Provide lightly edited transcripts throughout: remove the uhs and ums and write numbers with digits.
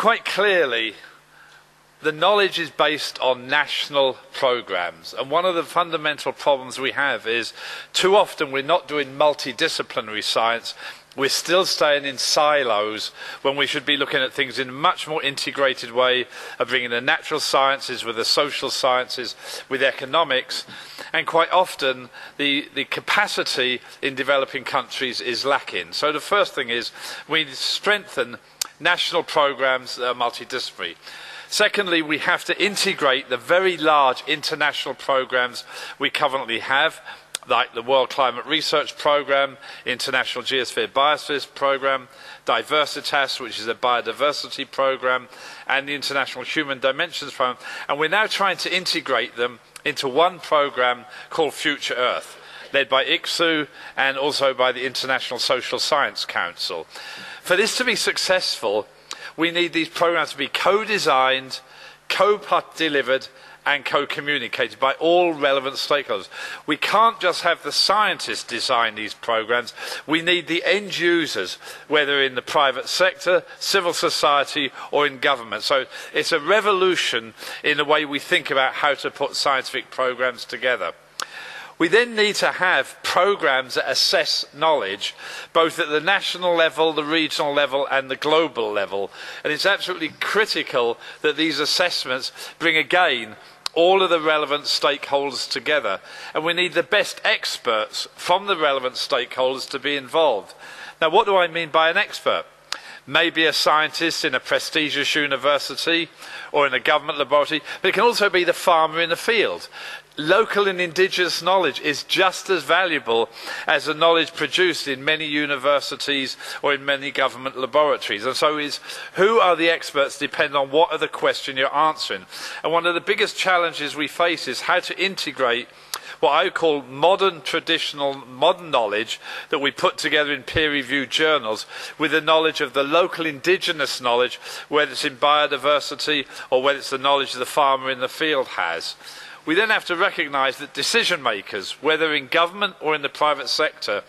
quite clearly, the knowledge is based on national programs, and one of the fundamental problems we have is too often we're not doing multidisciplinary science. We're still staying in silos when we should be looking at things in a much more integrated way of bringing the natural sciences with the social sciences, with economics, and quite often the capacity in developing countries is lacking. So the first thing is we need to strengthen national programs that are multidisciplinary. Secondly, we have to integrate the very large international programs we currently have, like the World Climate Research Programme, International Geosphere Biospheres Programme, Diversitas, which is a biodiversity programme, and the International Human Dimensions Programme. And we're now trying to integrate them into one programme called Future Earth, led by ICSU and also by the International Social Science Council. For this to be successful, we need these programs to be co-designed, co-delivered, and co-communicated by all relevant stakeholders. We can't just have the scientists design these programs. We need the end users, whether in the private sector, civil society, or in government. So it's a revolution in the way we think about how to put scientific programs together. We then need to have programs that assess knowledge, both at the national level, the regional level, and the global level. And it's absolutely critical that these assessments bring, again, all of the relevant stakeholders together. And we need the best experts from the relevant stakeholders to be involved. Now, what do I mean by an expert? Maybe a scientist in a prestigious university or in a government laboratory, but it can also be the farmer in the field. Local and indigenous knowledge is just as valuable as the knowledge produced in many universities or in many government laboratories. And so who are the experts depends on what are the question you're answering. And one of the biggest challenges we face is how to integrate what I call modern knowledge that we put together in peer-reviewed journals with the knowledge of the local indigenous knowledge, whether it's in biodiversity or whether it's the knowledge the farmer in the field has. We then have to recognise that decision makers, whether in government or in the private sector,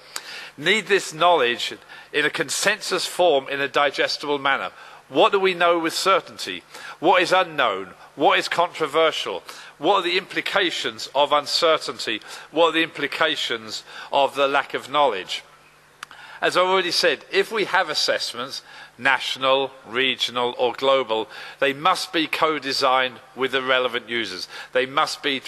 need this knowledge in a consensus form in a digestible manner. What do we know with certainty? What is unknown? What is controversial? What are the implications of uncertainty? What are the implications of the lack of knowledge? As I already said, if we have assessments, national, regional or global, they must be co-designed with the relevant users. They must be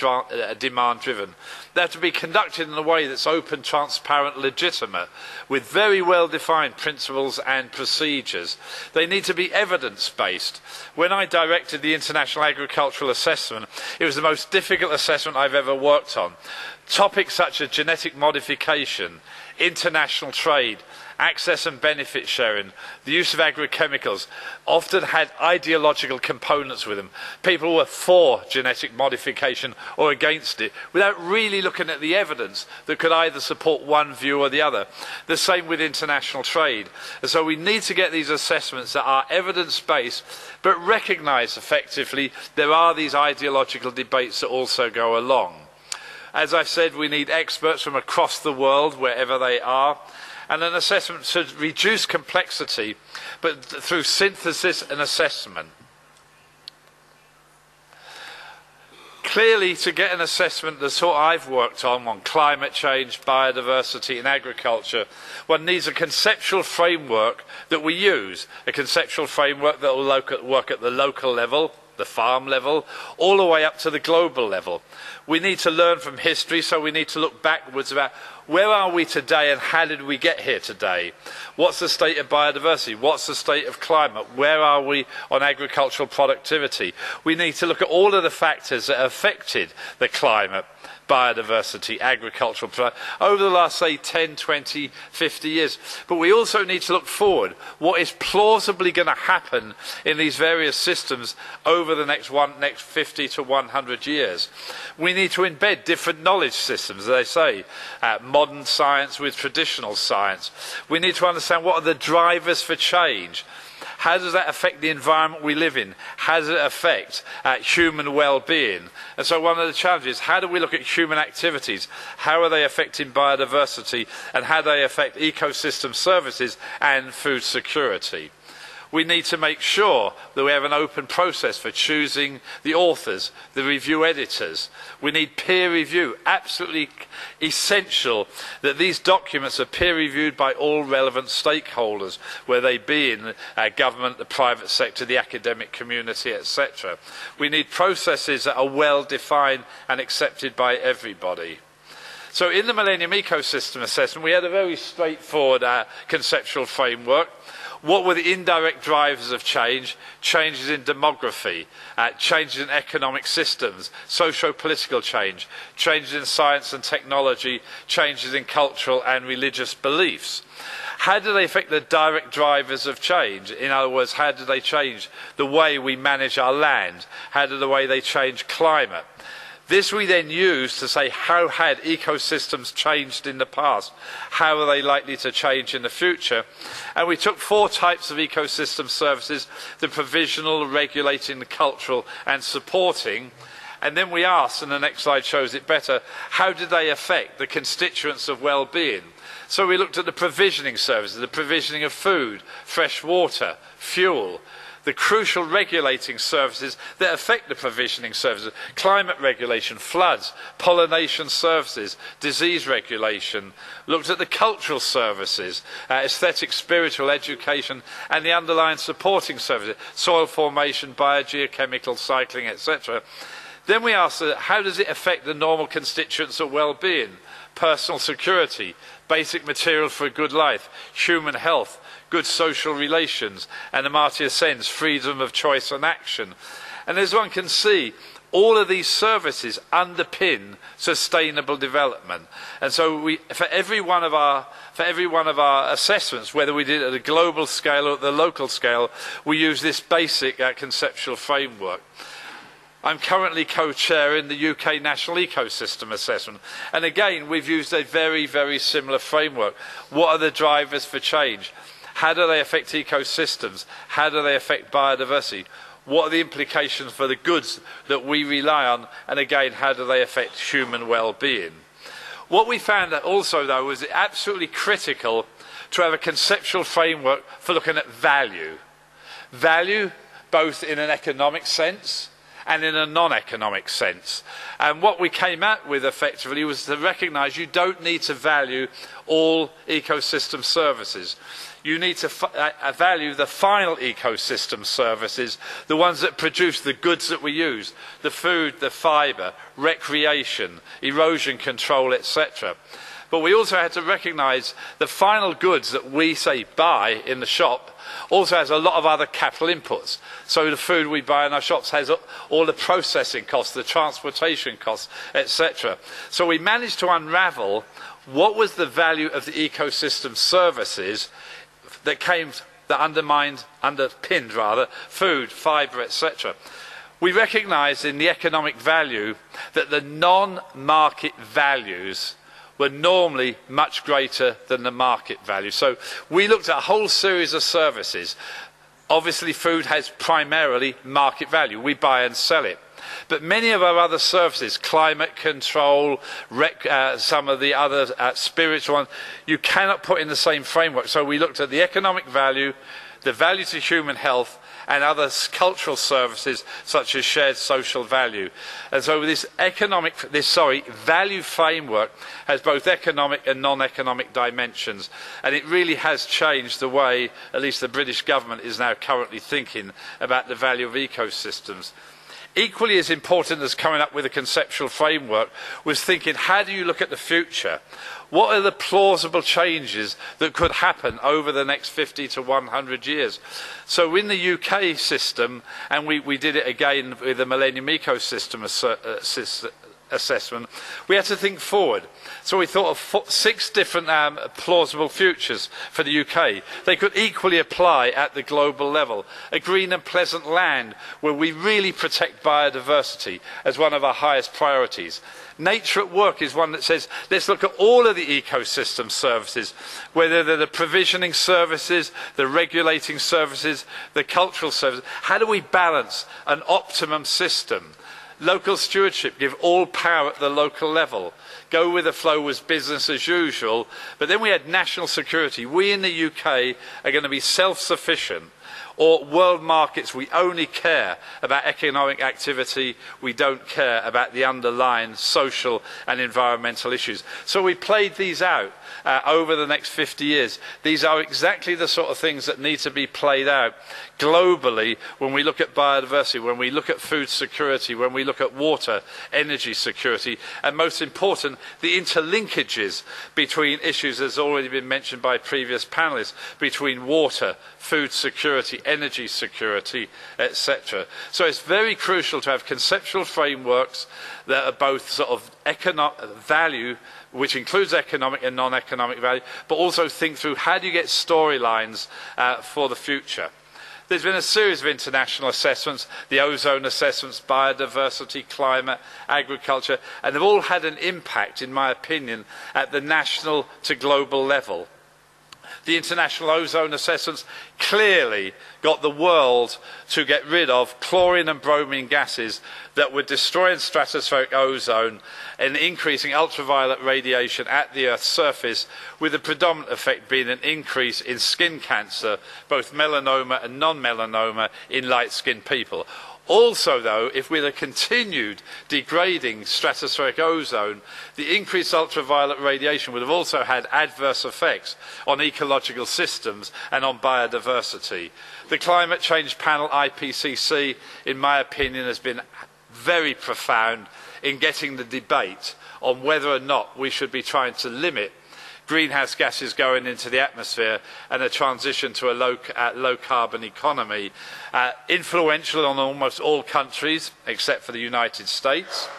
demand-driven. They have to be conducted in a way that's open, transparent, legitimate, with very well-defined principles and procedures. They need to be evidence-based. When I directed the International Agricultural Assessment, it was the most difficult assessment I've ever worked on. Topics such as genetic modification, international trade, access and benefit sharing, the use of agrochemicals, often had ideological components with them. People were for genetic modification or against it, without really looking at the evidence that could either support one view or the other. The same with international trade. And so we need to get these assessments that are evidence-based, but recognise effectively there are these ideological debates that also go along. As I said, we need experts from across the world, wherever they are, and an assessment should reduce complexity, but through synthesis and assessment. Clearly, to get an assessment the sort I've worked on climate change, biodiversity and agriculture, one needs a conceptual framework that we use, a conceptual framework that will work at the local level, the farm level, all the way up to the global level. We need to learn from history, so we need to look backwards about where are we today and how did we get here today? What's the state of biodiversity? What's the state of climate? Where are we on agricultural productivity? We need to look at all of the factors that affected the climate, biodiversity, agricultural production over the last, say, 10, 20, 50 years. But we also need to look forward. What is plausibly going to happen in these various systems over the next 50 to 100 years? We need to embed different knowledge systems, as they say, modern science with traditional science. We need to understand what are the drivers for change. How does that affect the environment we live in? How does it affect human well-being? And so one of the challenges is how do we look at human activities? How are they affecting biodiversity? And how do they affect ecosystem services and food security? We need to make sure that we have an open process for choosing the authors, the review editors. We need peer review, absolutely essential that these documents are peer reviewed by all relevant stakeholders, whether they be in government, the private sector, the academic community, etc. We need processes that are well defined and accepted by everybody. So in the Millennium Ecosystem Assessment, we had a very straightforward conceptual framework. What were the indirect drivers of change? Changes in demography, changes in economic systems, socio-political change, changes in science and technology, changes in cultural and religious beliefs. How do they affect the direct drivers of change? In other words, how do they change the way we manage our land? How do the way they change climate? This we then use to say, how had ecosystems changed in the past? How are they likely to change in the future? And we took 4 types of ecosystem services: the provisional, regulating, the cultural and supporting. And then we asked, and the next slide shows it better, how did they affect the constituents of well-being? So we looked at the provisioning services, the provisioning of food, fresh water, fuel, the crucial regulating services that affect the provisioning services: climate regulation, floods, pollination services, disease regulation. Looked at the cultural services, aesthetic, spiritual, education, and the underlying supporting services: soil formation, biogeochemical cycling, etc. Then we asked, how does it affect the normal constituents of well-being? Personal security, basic material for a good life, human health, good social relations, and Amartya Sen's freedom of choice and action. And as one can see, all of these services underpin sustainable development. And so for every one of our assessments, whether we did it at a global scale or at the local scale, we use this basic conceptual framework. I'm currently co-chairing the UK National Ecosystem Assessment. And again, we've used a very, very similar framework. What are the drivers for change? How do they affect ecosystems? How do they affect biodiversity? What are the implications for the goods that we rely on? And again, how do they affect human well-being? What we found also, though, was absolutely critical to have a conceptual framework for looking at value. Value, both in an economic sense and in a non-economic sense. And what we came out with effectively was to recognise you don't need to value all ecosystem services. You need to value the final ecosystem services, the ones that produce the goods that we use: the food, the fibre, recreation, erosion control, etc. But we also had to recognise the final goods that we, say, buy in the shop also has a lot of other capital inputs. So the food we buy in our shops has all the processing costs, the transportation costs, etc. So we managed to unravel what was the value of the ecosystem services that underpinned food, fibre, etc. We recognised in the economic value that the non-market values were normally much greater than the market value. So we looked at a whole series of services. Obviously, food has primarily market value. We buy and sell it. But many of our other services, climate control, some of the other spiritual ones, you cannot put in the same framework. So we looked at the economic value, the value to human health, and other cultural services such as shared social value. And so this value framework has both economic and non-economic dimensions, and it really has changed the way at least the British government is now currently thinking about the value of ecosystems. Equally as important as coming up with a conceptual framework was thinking, how do you look at the future? What are the plausible changes that could happen over the next 50 to 100 years? So in the UK system, and we did it again with the Millennium Ecosystem Assessment, we had to think forward. So we thought of 6 different plausible futures for the UK. They could equally apply at the global level. A green and pleasant land where we really protect biodiversity as one of our highest priorities. Nature at work is one that says, let's look at all of the ecosystem services, whether they're the provisioning services, the regulating services, the cultural services. How do we balance an optimum system? Local stewardship, give all power at the local level. go with the flow was business as usual, but then we had national security. We in the UK are going to be self-sufficient, or world markets, we only care about economic activity, we don't care about the underlying social and environmental issues. So we played these out over the next 50 years. These are exactly the sort of things that need to be played out globally when we look at biodiversity, when we look at food security, when we look at water, energy security, and most important, the interlinkages between issues, as already been mentioned by previous panelists, between water, food security, energy security, etc. So it's very crucial to have conceptual frameworks that are both sort of economic value, which includes economic and non-economic value, but also think through how do you get storylines for the future. There's been a series of international assessments, the ozone assessments, biodiversity, climate, agriculture, and they've all had an impact, in my opinion, at the national to global level. The international ozone assessments clearly got the world to get rid of chlorine and bromine gases that were destroying stratospheric ozone and increasing ultraviolet radiation at the Earth's surface, with the predominant effect being an increase in skin cancer, both melanoma and non-melanoma, in light-skinned people. Also, though, if we'd have continued degrading stratospheric ozone, the increased ultraviolet radiation would have also had adverse effects on ecological systems and on biodiversity. The Climate Change Panel, IPCC, in my opinion, has been very profound in getting the debate on whether or not we should be trying to limit greenhouse gases going into the atmosphere and a transition to a low carbon economy, influential on almost all countries except for the United States.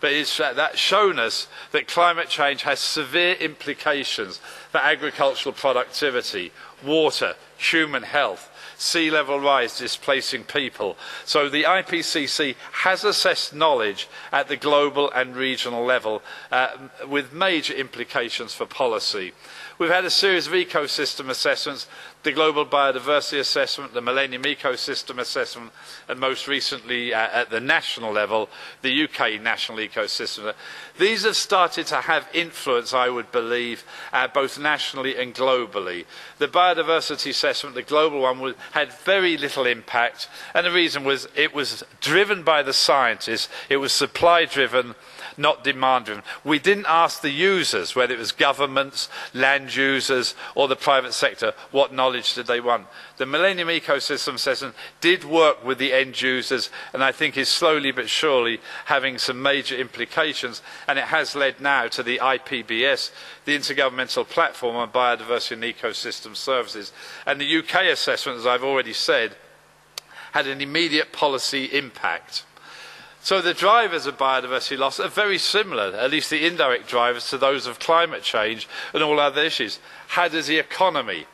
But that's shown us that climate change has severe implications for agricultural productivity, water, human health, sea level rise displacing people. So the IPCC has assessed knowledge at the global and regional level with major implications for policy. We've had a series of ecosystem assessments, the Global Biodiversity Assessment, the Millennium Ecosystem Assessment, and most recently at the national level, the UK National Ecosystem. These have started to have influence, I would believe, both nationally and globally. The Biodiversity Assessment, the global one, had very little impact, and the reason was it was driven by the scientists, it was supply driven, not demand driven. We didn't ask the users, whether it was governments, land users or the private sector, what knowledge did they want. The Millennium Ecosystem Assessment did work with the end users, and I think is slowly but surely having some major implications, and it has led now to the IPBES, the Intergovernmental Platform on Biodiversity and Ecosystem Services. And the UK assessment, as I've already said, had an immediate policy impact. So the drivers of biodiversity loss are very similar, at least the indirect drivers, to those of climate change and all other issues. How does the economy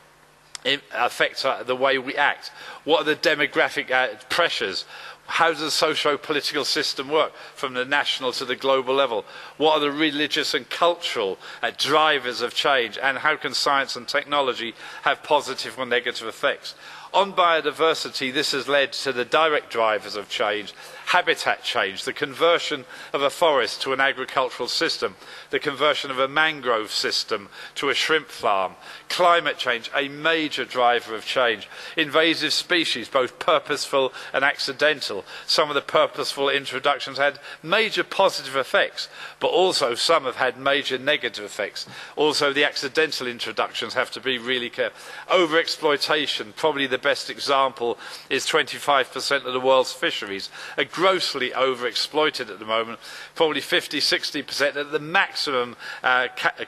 affect the way we act? What are the demographic pressures? How does the socio-political system work from the national to the global level? What are the religious and cultural drivers of change? And how can science and technology have positive or negative effects? On biodiversity, this has led to the direct drivers of change: habitat change, the conversion of a forest to an agricultural system, the conversion of a mangrove system to a shrimp farm, climate change, a major driver of change, invasive species, both purposeful and accidental. Some of the purposeful introductions had major positive effects, but also some have had major negative effects. Also, the accidental introductions have to be really careful. Overexploitation, probably the best example is 25% of the world's fisheries are grossly overexploited at the moment, probably 50–60% at the maximum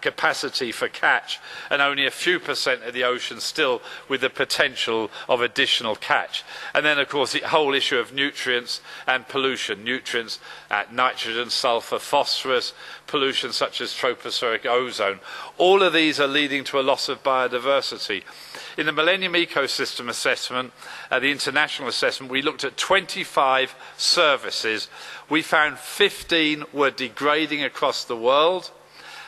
capacity for catch, and only a few percent of the ocean still with the potential of additional catch. And then, of course, the whole issue of nutrients and pollution, nutrients, nitrogen, sulfur, phosphorus, pollution such as tropospheric ozone. All of these are leading to a loss of biodiversity. In the Millennium Ecosystem Assessment, the international assessment, we looked at 25 services. We found 15 were degrading across the world.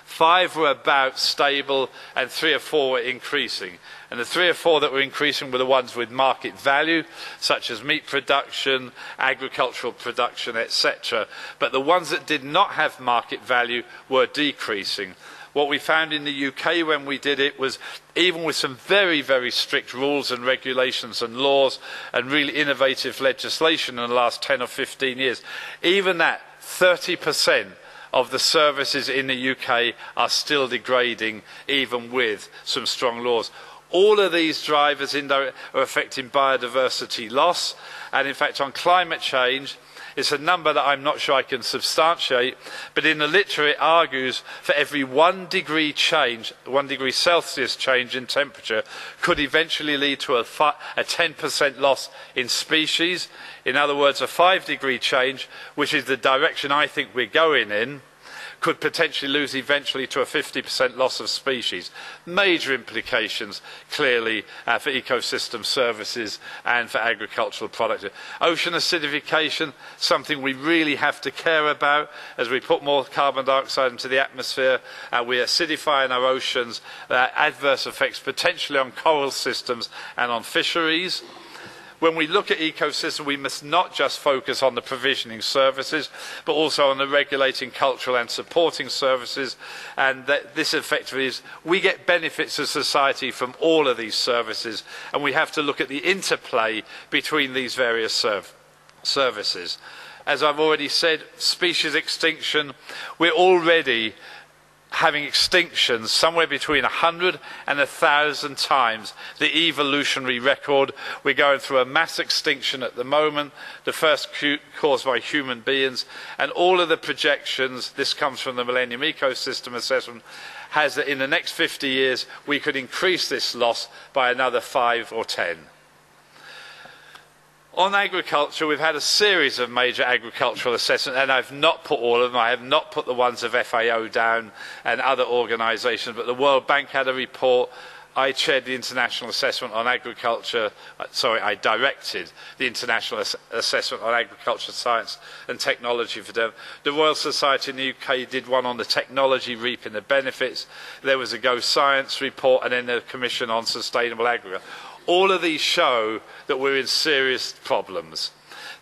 5 were about stable, and 3 or 4 were increasing. And the 3 or 4 that were increasing were the ones with market value, such as meat production, agricultural production, etc. But the ones that did not have market value were decreasing. What we found in the UK when we did it was, even with some very, very strict rules and regulations and laws and really innovative legislation in the last 10 or 15 years, even that 30% of the services in the UK are still degrading, even with some strong laws. All of these drivers are affecting biodiversity loss, and in fact on climate change, it's a number that I'm not sure I can substantiate, but in the literature it argues for every 1 degree change, 1 degree Celsius change in temperature could eventually lead to a 10% loss in species. In other words, a 5 degree change, which is the direction I think we're going in, could potentially lose eventually to a 50% loss of species. Major implications, clearly, for ecosystem services and for agricultural products. Ocean acidification, something we really have to care about. As we put more carbon dioxide into the atmosphere, we acidify in our oceans, adverse effects potentially on coral systems and on fisheries. When we look at ecosystems, we must not just focus on the provisioning services, but also on the regulating cultural and supporting services. And this effectively is, we get benefits as society from all of these services, and we have to look at the interplay between these various services. As I've already said, species extinction, we're already having extinctions somewhere between 100 and 1,000 times the evolutionary record. We're going through a mass extinction at the moment, the first caused by human beings, and all of the projections, this comes from the Millennium Ecosystem Assessment, has that in the next 50 years we could increase this loss by another 5 or 10. On agriculture, we've had a series of major agricultural assessments, and I've not put all of them. I have not put the ones of FAO down and other organisations, but the World Bank had a report. I chaired the International Assessment on Agriculture, I directed the International Assessment on Agriculture, Science and Technology for them. The Royal Society in the UK did one on the technology reaping the benefits. There was a Go Science report, and then the Commission on Sustainable Agriculture. All of these show that we're in serious problems.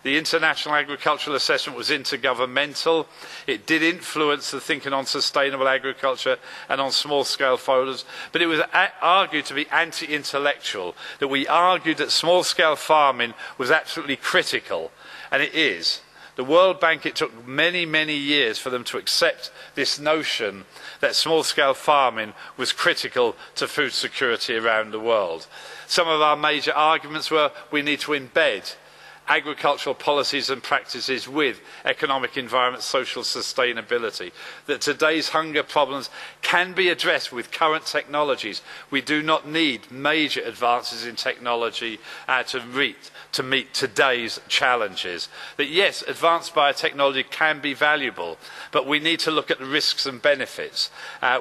The International Agricultural Assessment was intergovernmental. It did influence the thinking on sustainable agriculture and on small-scale folders, but it was argued to be anti-intellectual, that we argued that small-scale farming was absolutely critical, and it is. The World Bank, it took many, many years for them to accept this notion that small-scale farming was critical to food security around the world. Some of our major arguments were we need to embed agricultural policies and practices with economic, environment, social sustainability, that today's hunger problems can be addressed with current technologies. We do not need major advances in technology to meet today's challenges. That yes, advanced biotechnology can be valuable, but we need to look at the risks and benefits.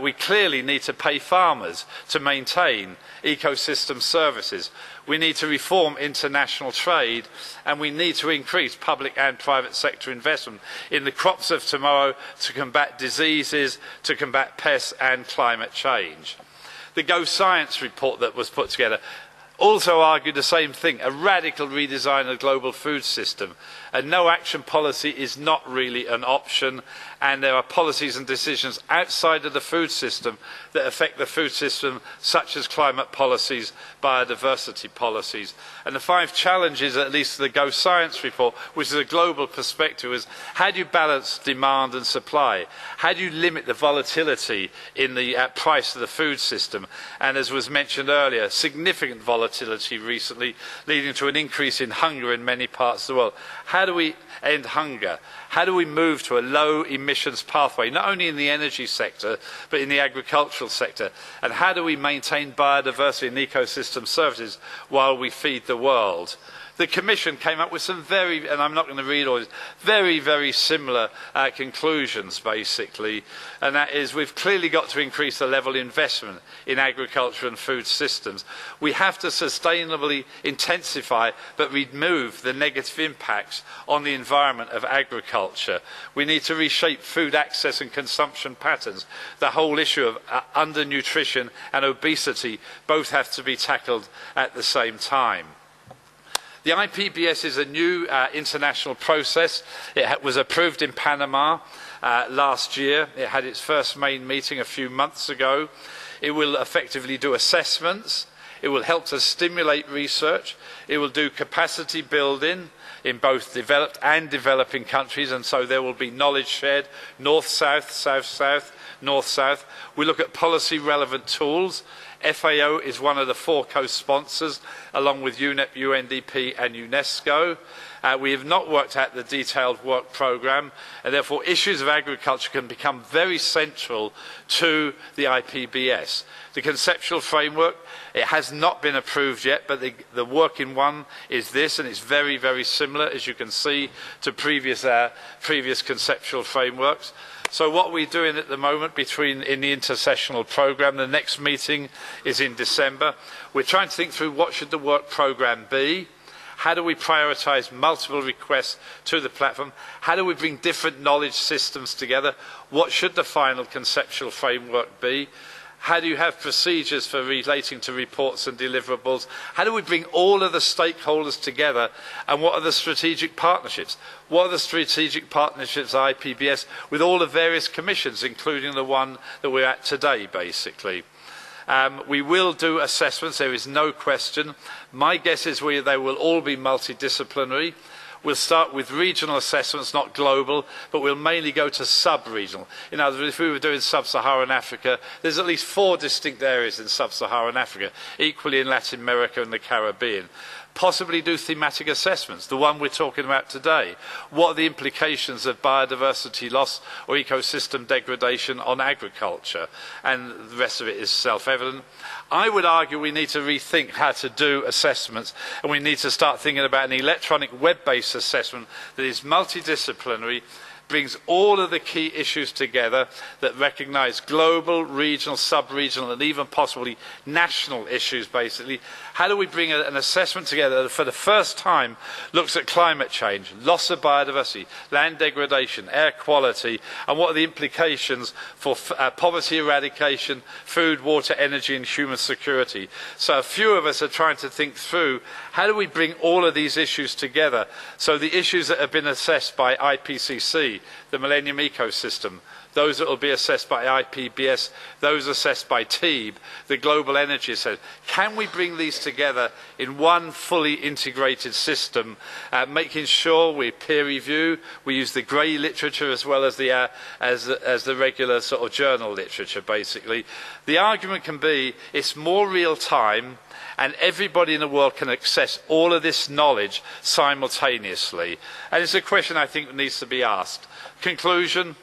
We clearly need to pay farmers to maintain ecosystem services. We need to reform international trade, and we need to increase public and private sector investment in the crops of tomorrow to combat diseases, to combat pests and climate change. The Go Science report that was put together also argued the same thing, a radical redesign of the global food system. A no-action policy is not really an option, and there are policies and decisions outside of the food system that affect the food system, such as climate policies, biodiversity policies. And the 5 challenges, at least the Go Science report, which is a global perspective, is how do you balance demand and supply? How do you limit the volatility in the price of the food system? And as was mentioned earlier, significant volatility recently, leading to an increase in hunger in many parts of the world. How do we end hunger? How do we move to a low emissions pathway, not only in the energy sector, but in the agricultural sector? And how do we maintain biodiversity and ecosystem services while we feed the world? The Commission came up with some very, and I'm not going to read all this, very, very similar conclusions, basically, and that is we've clearly got to increase the level of investment in agriculture and food systems. We have to sustainably intensify but remove the negative impacts on the environment of agriculture. We need to reshape food access and consumption patterns. The whole issue of undernutrition and obesity both have to be tackled at the same time. The IPBES is a new international process. It was approved in Panama last year. It had its first main meeting a few months ago. It will effectively do assessments. It will help to stimulate research. It will do capacity building in both developed and developing countries, and so there will be knowledge shared, north-south, south-south, north-south. We look at policy-relevant tools. FAO is one of the 4 co-sponsors, along with UNEP, UNDP and UNESCO. We have not worked out the detailed work programme, and therefore issues of agriculture can become very central to the IPBES. The conceptual framework, it has not been approved yet, but the working one is this, and it's very, very similar, as you can see, to previous conceptual frameworks. So what we're doing at the moment in the Inter-sessional programme, the next meeting is in December. We're trying to think through what should the work programme be. How do we prioritise multiple requests to the platform? How do we bring different knowledge systems together? What should the final conceptual framework be? How do you have procedures for relating to reports and deliverables? How do we bring all of the stakeholders together? And what are the strategic partnerships? What are the strategic partnerships IPBES with all the various commissions, including the one that we're at today, basically? We will do assessments, there is no question. My guess is they will all be multidisciplinary. We'll start with regional assessments, not global, but we'll mainly go to sub-regional. In other words, if we were doing sub-Saharan Africa, there's at least 4 distinct areas in sub-Saharan Africa, equally in Latin America and the Caribbean. Possibly do thematic assessments, the one we're talking about today. What are the implications of biodiversity loss or ecosystem degradation on agriculture? And the rest of it is self-evident. I would argue we need to rethink how to do assessments, and we need to start thinking about an electronic web-based assessment that is multidisciplinary, brings all of the key issues together, that recognise global, regional, sub-regional and even possibly national issues, basically. How do we bring an assessment together that for the first time looks at climate change, loss of biodiversity, land degradation, air quality, and what are the implications for poverty eradication, food, water, energy and human security? So a few of us are trying to think through how do we bring all of these issues together. So the issues that have been assessed by IPCC, the Millennium Ecosystem, those that will be assessed by IPBES, those assessed by TEEB, the Global Energy Assessment. Can we bring these together in one fully integrated system, making sure we peer review, we use the grey literature as well as the regular sort of journal literature, basically. The argument can be it's more real time, and everybody in the world can access all of this knowledge simultaneously. And it's a question I think that needs to be asked. Conclusion,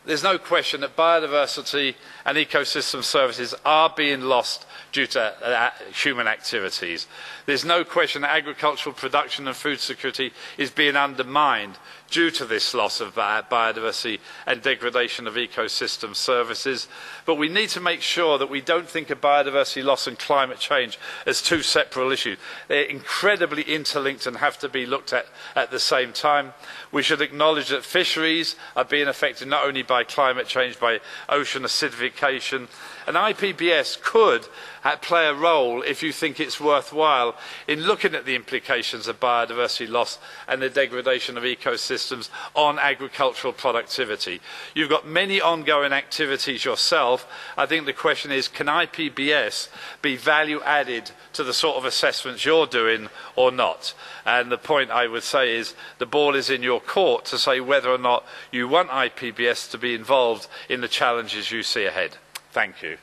there's no question that biodiversity and ecosystem services are being lost due to human activities. There's no question that agricultural production and food security is being undermined due to this loss of biodiversity and degradation of ecosystem services. But we need to make sure that we don't think of biodiversity loss and climate change as 2 separate issues. They're incredibly interlinked and have to be looked at the same time. We should acknowledge that fisheries are being affected not only by climate change, by ocean acidification. And IPBES could play a role, if you think it's worthwhile, in looking at the implications of biodiversity loss and the degradation of ecosystems on agricultural productivity. You've got many ongoing activities yourself. I think the question is, can IPBES be value added to the sort of assessments you're doing or not? And the point I would say is the ball is in your court to say whether or not you want IPBES to be involved in the challenges you see ahead. Thank you.